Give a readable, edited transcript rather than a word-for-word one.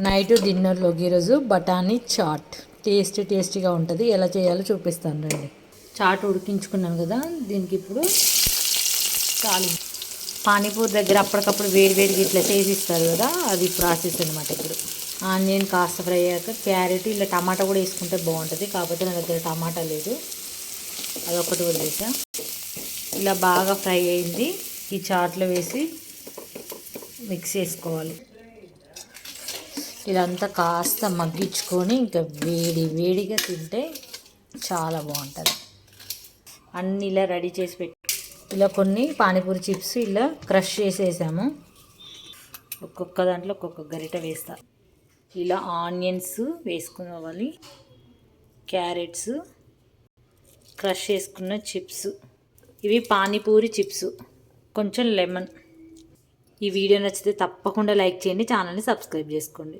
Night డిన్నర్లోకి ఈరోజు బఠానీ chat టేస్టీగా ఉంటుంది. ఎలా చేయాలో చూపిస్తాను రండి. చాట్ ఉడికించుకున్నాను కదా, దీనికి ఇప్పుడు పానీపూరి దగ్గర అప్పటికప్పుడు వేడిగా ఇట్లా చేసిస్తారు కదా, అది ప్రాసెస్ అనమాట. ఇప్పుడు ఆనియన్ కాస్త ఫ్రై అయ్యాక క్యారెట్ ఇలా టమాటా కూడా వేసుకుంటే బాగుంటుంది. కాకపోతే నా దగ్గర టమాటా లేదు, అదొకటి వదిలేసా. ఇలా బాగా ఫ్రై అయింది. ఈ చాట్లో వేసి మిక్స్ చేసుకోవాలి. ఇదంతా కాస్త మగ్గించుకొని ఇంకా వేడిగా తింటే చాలా బాగుంటుంది. అన్నీ ఇలా రెడీ చేసి పెట్టి ఇలా కొన్ని పానీపూరి చిప్స్ ఇలా క్రష్ చేసేసాము. ఒక్కొక్క దాంట్లో ఒక్కొక్క గరిట వేస్తా. ఇలా ఆనియన్స్ వేసుకోవాలి, క్యారెట్స్, క్రష్ చేసుకున్న చిప్స్. ఇవి పానీపూరి చిప్స్, కొంచెం లెమన్. ఈ వీడియో నచ్చితే తప్పకుండా లైక్ చేయండి, ఛానల్ని సబ్స్క్రైబ్ చేసుకోండి.